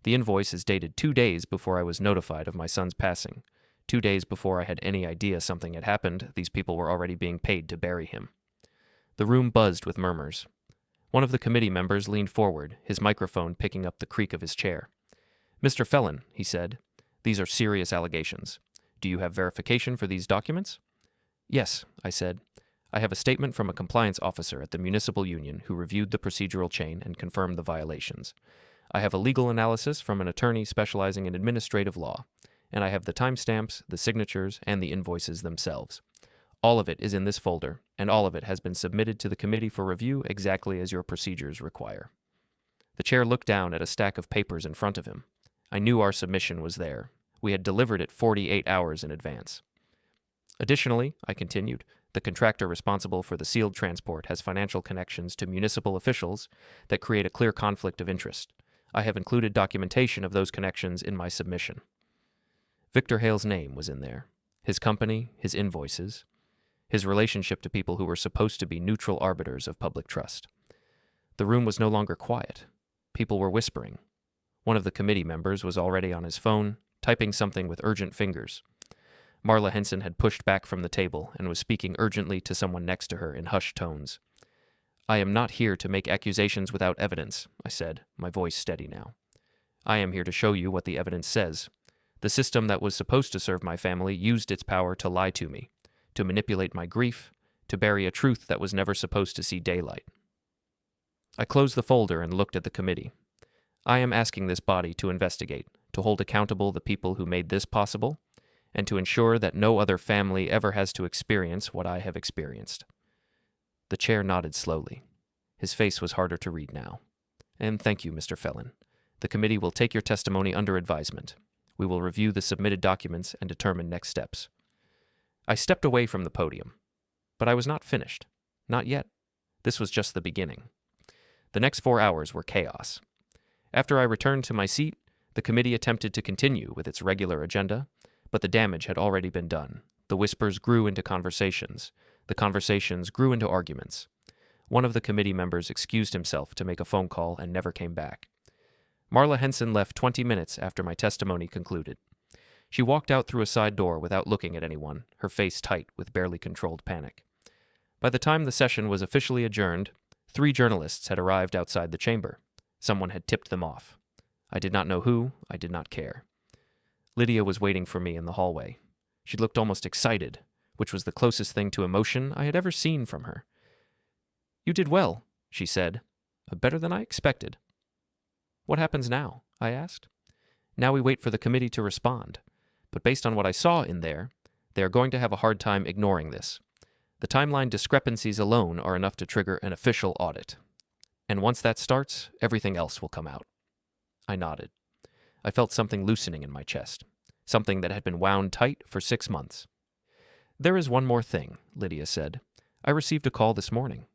The invoice is dated 2 days before I was notified of my son's passing. 2 days before I had any idea something had happened, these people were already being paid to bury him. The room buzzed with murmurs. One of the committee members leaned forward, his microphone picking up the creak of his chair. Mr. Felon, he said, these are serious allegations. Do you have verification for these documents? Yes, I said. I have a statement from a compliance officer at the municipal union who reviewed the procedural chain and confirmed the violations. I have a legal analysis from an attorney specializing in administrative law, and I have the timestamps, the signatures, and the invoices themselves. All of it is in this folder, and all of it has been submitted to the committee for review exactly as your procedures require. The chair looked down at a stack of papers in front of him. I knew our submission was there. We had delivered it 48 hours in advance. Additionally, I continued, the contractor responsible for the sealed transport has financial connections to municipal officials that create a clear conflict of interest. I have included documentation of those connections in my submission. Victor Hale's name was in there, his company, his invoices, his relationship to people who were supposed to be neutral arbiters of public trust. The room was no longer quiet. People were whispering. One of the committee members was already on his phone, typing something with urgent fingers. Marla Henson had pushed back from the table and was speaking urgently to someone next to her in hushed tones. I am not here to make accusations without evidence, I said, my voice steady now. I am here to show you what the evidence says. The system that was supposed to serve my family used its power to lie to me, to manipulate my grief, to bury a truth that was never supposed to see daylight. I closed the folder and looked at the committee. I am asking this body to investigate, to hold accountable the people who made this possible, and to ensure that no other family ever has to experience what I have experienced. The chair nodded slowly. His face was harder to read now. And thank you, Mr. Felon. The committee will take your testimony under advisement. We will review the submitted documents and determine next steps. I stepped away from the podium. But I was not finished. Not yet. This was just the beginning. The next 4 hours were chaos. After I returned to my seat, the committee attempted to continue with its regular agenda, but the damage had already been done. The whispers grew into conversations. The conversations grew into arguments. One of the committee members excused himself to make a phone call and never came back. Marla Henson left 20 minutes after my testimony concluded. She walked out through a side door without looking at anyone, her face tight with barely controlled panic. By the time the session was officially adjourned, 3 journalists had arrived outside the chamber. Someone had tipped them off. I did not know who, I did not care. Lydia was waiting for me in the hallway. She looked almost excited, which was the closest thing to emotion I had ever seen from her. "You did well," she said. "Better than I expected." "What happens now?" I asked. "Now we wait for the committee to respond. But based on what I saw in there, they are going to have a hard time ignoring this. The timeline discrepancies alone are enough to trigger an official audit. And once that starts, everything else will come out." I nodded. I felt something loosening in my chest, something that had been wound tight for 6 months. "There is one more thing," Lydia said. "I received a call this morning.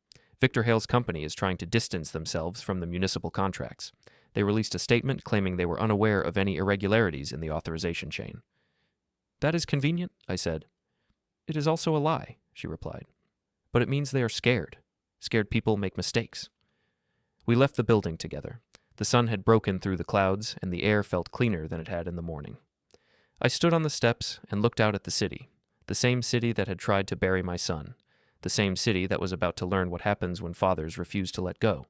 Victor Hale's company is trying to distance themselves from the municipal contracts. They released a statement claiming they were unaware of any irregularities in the authorization chain." "That is convenient," I said. "It is also a lie," she replied. "But it means they are scared. Scared people make mistakes." We left the building together. The sun had broken through the clouds, and the air felt cleaner than it had in the morning. I stood on the steps and looked out at the city that had tried to bury my son, the same city that was about to learn what happens when fathers refuse to let go.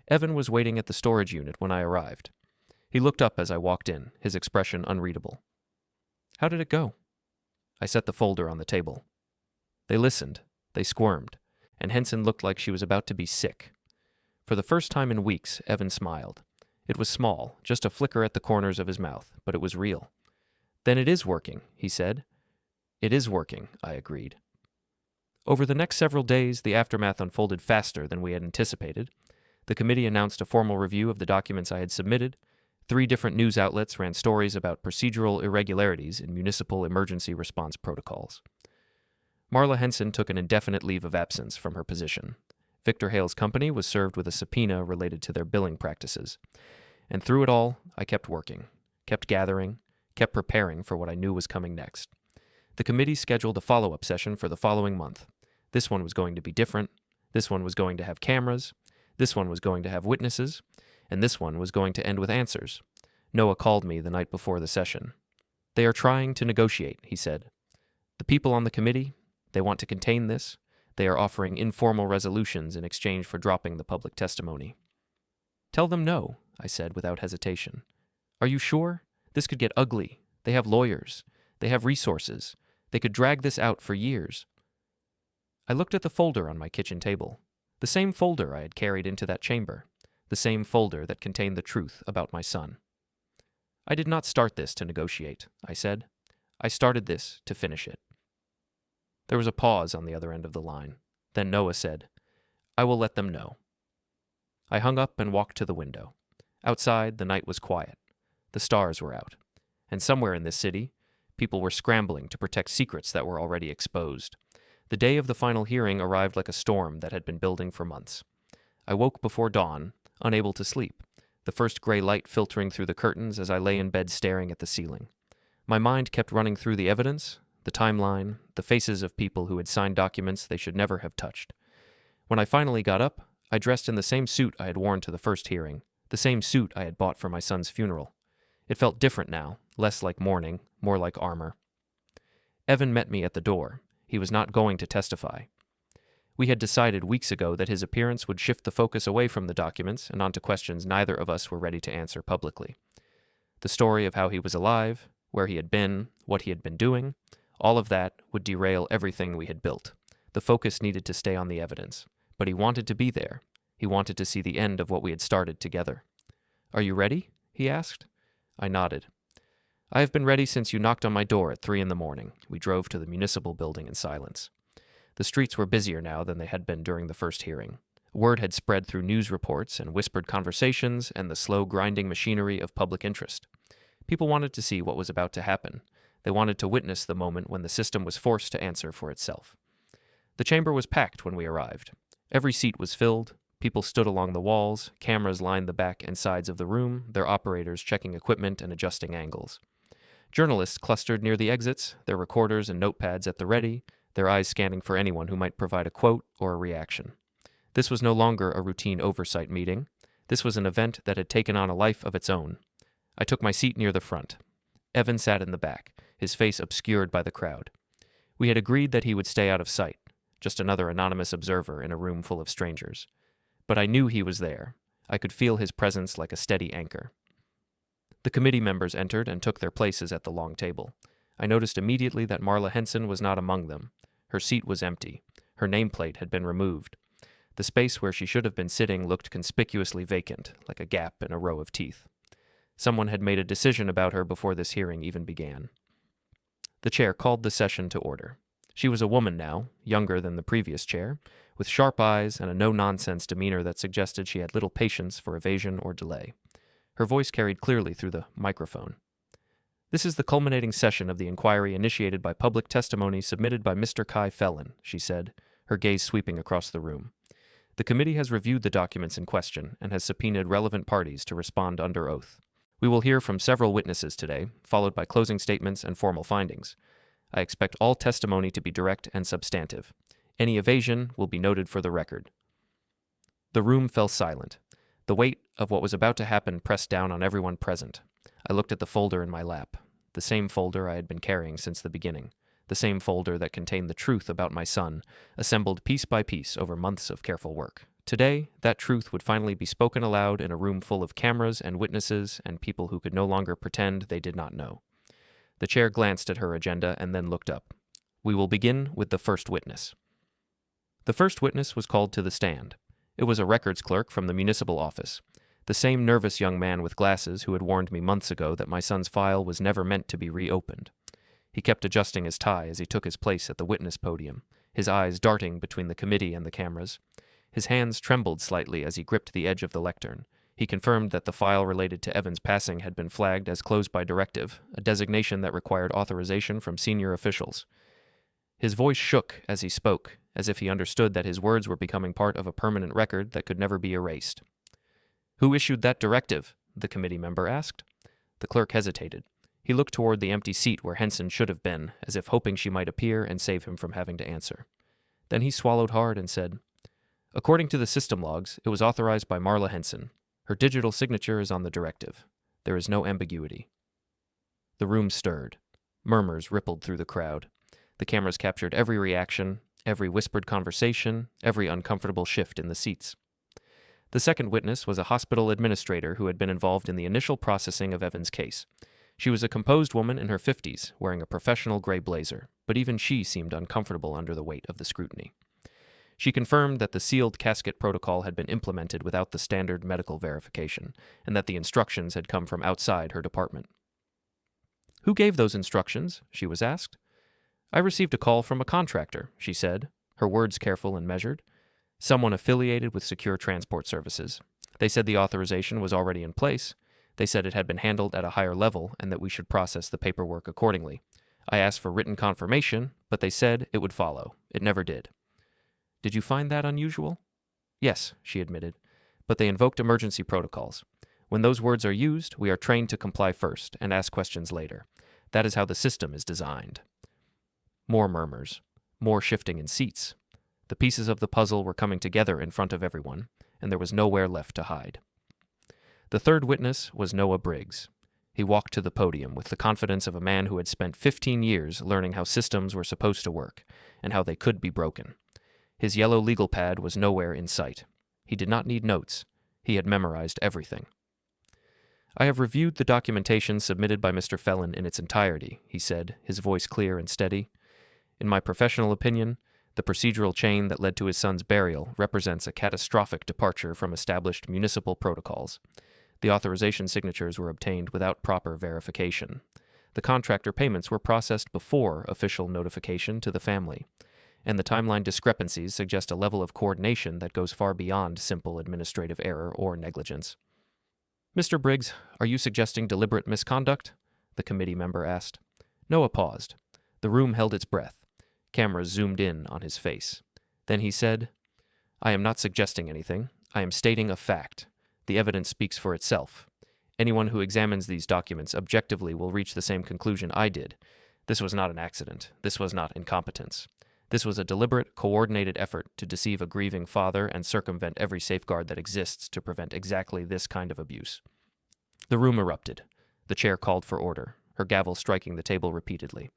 Evan was waiting at the storage unit when I arrived. He looked up as I walked in, his expression unreadable. "How did it go?" I set the folder on the table. They listened, they squirmed, and Henson looked like she was about to be sick. For the first time in weeks, Evan smiled. It was small, just a flicker at the corners of his mouth, but it was real. "Then it is working," he said. "It is working," I agreed. Over the next several days, the aftermath unfolded faster than we had anticipated. The committee announced a formal review of the documents I had submitted. 3 different news outlets ran stories about procedural irregularities in municipal emergency response protocols. Marla Henson took an indefinite leave of absence from her position. Victor Hale's company was served with a subpoena related to their billing practices. And through it all, I kept working, kept gathering, kept preparing for what I knew was coming next. The committee scheduled a follow-up session for the following month. This one was going to be different. This one was going to have cameras. This one was going to have witnesses. And this one was going to end with answers. Noah called me the night before the session. "They are trying to negotiate," he said. "The people on the committee, they want to contain this. They are offering informal resolutions in exchange for dropping the public testimony." "Tell them no," I said without hesitation. "Are you sure? This could get ugly. They have lawyers. They have resources. They could drag this out for years." I looked at the folder on my kitchen table. The same folder I had carried into that chamber. The same folder that contained the truth about my son. "I did not start this to negotiate," I said. "I started this to finish it." There was a pause on the other end of the line. Then Noah said, "I will let them know." I hung up and walked to the window. Outside, the night was quiet. The stars were out. And somewhere in this city, people were scrambling to protect secrets that were already exposed. The day of the final hearing arrived like a storm that had been building for months. I woke before dawn, unable to sleep, the first gray light filtering through the curtains as I lay in bed staring at the ceiling. My mind kept running through the evidence, the timeline, the faces of people who had signed documents they should never have touched. When I finally got up, I dressed in the same suit I had worn to the first hearing, the same suit I had bought for my son's funeral. It felt different now, less like mourning, more like armor. Evan met me at the door. He was not going to testify. We had decided weeks ago that his appearance would shift the focus away from the documents and onto questions neither of us were ready to answer publicly. The story of how he was alive, where he had been, what he had been doing, all of that would derail everything we had built. The focus needed to stay on the evidence, but he wanted to be there. He wanted to see the end of what we had started together. "Are you ready?" he asked. I nodded. "I have been ready since you knocked on my door at 3 a.m. We drove to the municipal building in silence. The streets were busier now than they had been during the first hearing. Word had spread through news reports and whispered conversations and the slow grinding machinery of public interest. People wanted to see what was about to happen. They wanted to witness the moment when the system was forced to answer for itself. The chamber was packed when we arrived. Every seat was filled. People stood along the walls. Cameras lined the back and sides of the room, their operators checking equipment and adjusting angles. Journalists clustered near the exits, their recorders and notepads at the ready, their eyes scanning for anyone who might provide a quote or a reaction. This was no longer a routine oversight meeting. This was an event that had taken on a life of its own. I took my seat near the front. Evan sat in the back, his face obscured by the crowd. We had agreed that he would stay out of sight, just another anonymous observer in a room full of strangers. But I knew he was there. I could feel his presence like a steady anchor. The committee members entered and took their places at the long table. I noticed immediately that Marla Henson was not among them. Her seat was empty. Her nameplate had been removed. The space where she should have been sitting looked conspicuously vacant, like a gap in a row of teeth. Someone had made a decision about her before this hearing even began. The chair called the session to order. She was a woman now, younger than the previous chair, with sharp eyes and a no-nonsense demeanor that suggested she had little patience for evasion or delay. Her voice carried clearly through the microphone. "This is the culminating session of the inquiry initiated by public testimony submitted by Mr. Kai Felon," she said, her gaze sweeping across the room. "The committee has reviewed the documents in question and has subpoenaed relevant parties to respond under oath. We will hear from several witnesses today, followed by closing statements and formal findings. I expect all testimony to be direct and substantive. Any evasion will be noted for the record." The room fell silent. The weight of what was about to happen pressed down on everyone present. I looked at the folder in my lap, the same folder I had been carrying since the beginning, the same folder that contained the truth about my son, assembled piece by piece over months of careful work. Today, that truth would finally be spoken aloud in a room full of cameras and witnesses and people who could no longer pretend they did not know. The chair glanced at her agenda and then looked up. "We will begin with the first witness." The first witness was called to the stand. It was a records clerk from the municipal office, the same nervous young man with glasses who had warned me months ago that my son's file was never meant to be reopened. He kept adjusting his tie as he took his place at the witness podium, his eyes darting between the committee and the cameras. His hands trembled slightly as he gripped the edge of the lectern. He confirmed that the file related to Evan's passing had been flagged as closed by directive, a designation that required authorization from senior officials. His voice shook as he spoke, as if he understood that his words were becoming part of a permanent record that could never be erased. "Who issued that directive?" the committee member asked. The clerk hesitated. He looked toward the empty seat where Henson should have been, as if hoping she might appear and save him from having to answer. Then he swallowed hard and said, "According to the system logs, it was authorized by Marla Henson. Her digital signature is on the directive. There is no ambiguity." The room stirred. Murmurs rippled through the crowd. The cameras captured every reaction, every whispered conversation, every uncomfortable shift in the seats. The second witness was a hospital administrator who had been involved in the initial processing of Evan's case. She was a composed woman in her 50s, wearing a professional gray blazer, but even she seemed uncomfortable under the weight of the scrutiny. She confirmed that the sealed casket protocol had been implemented without the standard medical verification, and that the instructions had come from outside her department. "Who gave those instructions?" she was asked. "I received a call from a contractor," she said, her words careful and measured. "Someone affiliated with Secure Transport Services. They said the authorization was already in place. They said it had been handled at a higher level and that we should process the paperwork accordingly. I asked for written confirmation, but they said it would follow. It never did." "Did you find that unusual?" "Yes," she admitted, "but they invoked emergency protocols. When those words are used, we are trained to comply first and ask questions later. That is how the system is designed." More murmurs, more shifting in seats. The pieces of the puzzle were coming together in front of everyone, and there was nowhere left to hide. The third witness was Noah Briggs. He walked to the podium with the confidence of a man who had spent 15 years learning how systems were supposed to work and how they could be broken. His yellow legal pad was nowhere in sight. He did not need notes. He had memorized everything. "I have reviewed the documentation submitted by Mr. Felon in its entirety," he said, his voice clear and steady. "In my professional opinion, the procedural chain that led to his son's burial represents a catastrophic departure from established municipal protocols. The authorization signatures were obtained without proper verification. The contractor payments were processed before official notification to the family, and the timeline discrepancies suggest a level of coordination that goes far beyond simple administrative error or negligence." "Mr. Briggs, are you suggesting deliberate misconduct?" the committee member asked. Noah paused. The room held its breath. Cameras zoomed in on his face. Then he said, "I am not suggesting anything. I am stating a fact. The evidence speaks for itself. Anyone who examines these documents objectively will reach the same conclusion I did. This was not an accident. This was not incompetence. This was a deliberate, coordinated effort to deceive a grieving father and circumvent every safeguard that exists to prevent exactly this kind of abuse." The room erupted. The chair called for order, her gavel striking the table repeatedly.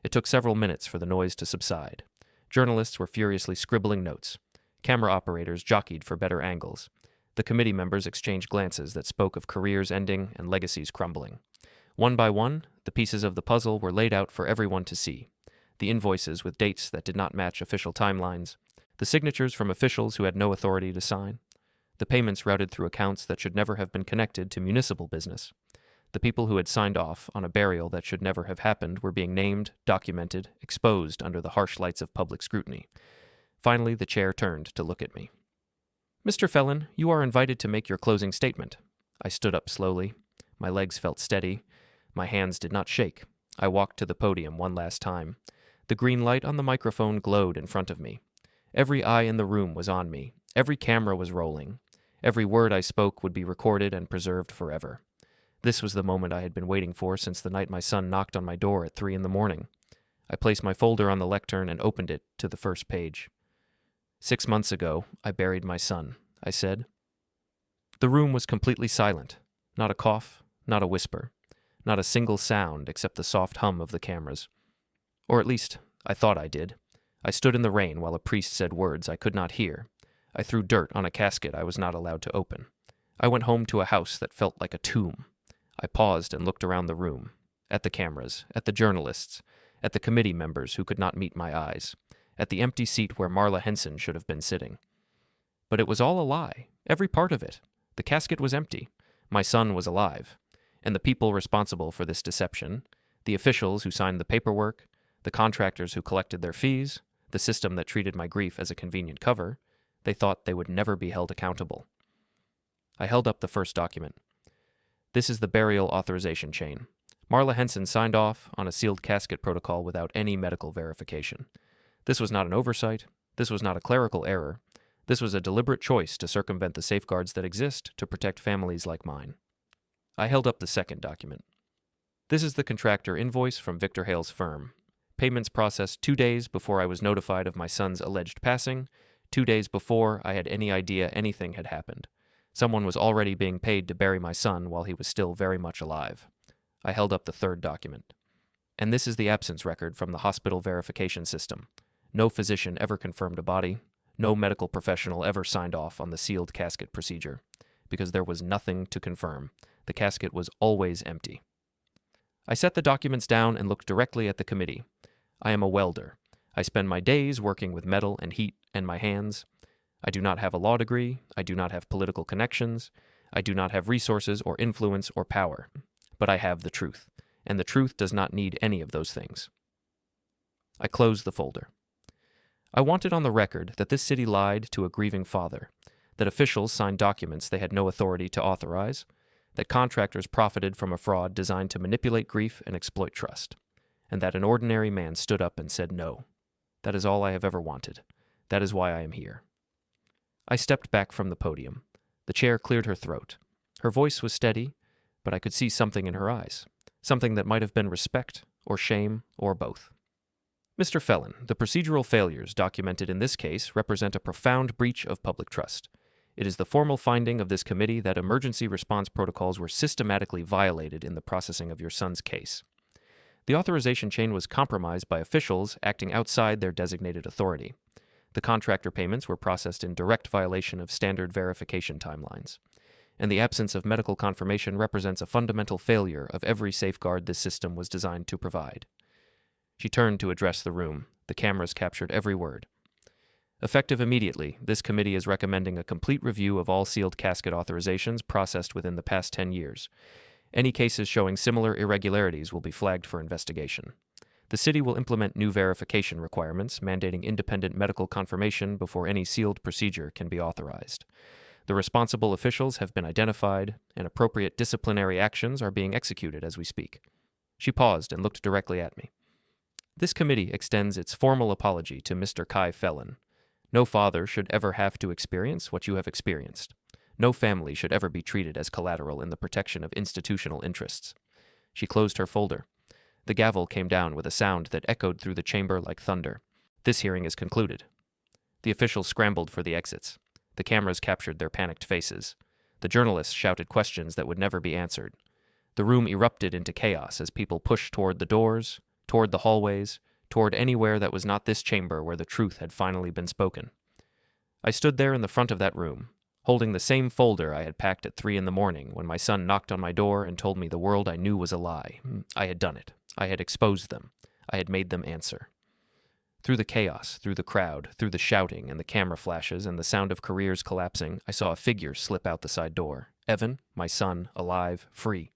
It took several minutes for the noise to subside. Journalists were furiously scribbling notes. Camera operators jockeyed for better angles. The committee members exchanged glances that spoke of careers ending and legacies crumbling. One by one, the pieces of the puzzle were laid out for everyone to see. The invoices with dates that did not match official timelines, the signatures from officials who had no authority to sign, the payments routed through accounts that should never have been connected to municipal business. The people who had signed off on a burial that should never have happened were being named, documented, exposed under the harsh lights of public scrutiny. Finally, the chair turned to look at me. "Mr. Felon, you are invited to make your closing statement." I stood up slowly. My legs felt steady. My hands did not shake. I walked to the podium one last time. The green light on the microphone glowed in front of me. Every eye in the room was on me. Every camera was rolling. Every word I spoke would be recorded and preserved forever. This was the moment I had been waiting for since the night my son knocked on my door at 3 a.m. I placed my folder on the lectern and opened it to the first page. 6 months ago, I buried my son, I said. The room was completely silent. Not a cough, not a whisper, not a single sound except the soft hum of the cameras. Or at least, I thought I did. I stood in the rain while a priest said words I could not hear. I threw dirt on a casket I was not allowed to open. I went home to a house that felt like a tomb. I paused and looked around the room, at the cameras, at the journalists, at the committee members who could not meet my eyes, at the empty seat where Marla Henson should have been sitting. But it was all a lie, every part of it. The casket was empty. My son was alive. And the people responsible for this deception, the officials who signed the paperwork, the contractors who collected their fees, the system that treated my grief as a convenient cover, they thought they would never be held accountable. I held up the first document. This is the burial authorization chain. Marla Henson signed off on a sealed casket protocol without any medical verification. This was not an oversight. This was not a clerical error. This was a deliberate choice to circumvent the safeguards that exist to protect families like mine. I held up the second document. This is the contractor invoice from Victor Hale's firm. Payments processed 2 days before I was notified of my son's alleged passing, 2 days before I had any idea anything had happened. Someone was already being paid to bury my son while he was still very much alive. I held up the third document. And this is the absence record from the hospital verification system. No physician ever confirmed a body. No medical professional ever signed off on the sealed casket procedure. Because there was nothing to confirm. The casket was always empty. I set the documents down and looked directly at the committee. I am a welder. I spend my days working with metal and heat and my hands. I do not have a law degree. I do not have political connections. I do not have resources or influence or power. But I have the truth, and the truth does not need any of those things. I closed the folder. I wanted on the record that this city lied to a grieving father, that officials signed documents they had no authority to authorize, that contractors profited from a fraud designed to manipulate grief and exploit trust, and that an ordinary man stood up and said no. That is all I have ever wanted. That is why I am here. I stepped back from the podium. The chair cleared her throat. Her voice was steady, but I could see something in her eyes, something that might have been respect or shame or both. Mr. Felon, the procedural failures documented in this case represent a profound breach of public trust. It is the formal finding of this committee that emergency response protocols were systematically violated in the processing of your son's case. The authorization chain was compromised by officials acting outside their designated authority. The contractor payments were processed in direct violation of standard verification timelines. And the absence of medical confirmation represents a fundamental failure of every safeguard this system was designed to provide. She turned to address the room. The cameras captured every word. Effective immediately, this committee is recommending a complete review of all sealed casket authorizations processed within the past 10 years. Any cases showing similar irregularities will be flagged for investigation. The city will implement new verification requirements, mandating independent medical confirmation before any sealed procedure can be authorized. The responsible officials have been identified, and appropriate disciplinary actions are being executed as we speak. She paused and looked directly at me. This committee extends its formal apology to Mr. Kai Felon. No father should ever have to experience what you have experienced. No family should ever be treated as collateral in the protection of institutional interests. She closed her folder. The gavel came down with a sound that echoed through the chamber like thunder. This hearing is concluded. The officials scrambled for the exits. The cameras captured their panicked faces. The journalists shouted questions that would never be answered. The room erupted into chaos as people pushed toward the doors, toward the hallways, toward anywhere that was not this chamber where the truth had finally been spoken. I stood there in the front of that room, holding the same folder I had packed at 3 in the morning when my son knocked on my door and told me the world I knew was a lie. I had done it. I had exposed them. I had made them answer. Through the chaos, through the crowd, through the shouting and the camera flashes and the sound of careers collapsing, I saw a figure slip out the side door. Evan, my son, alive, free.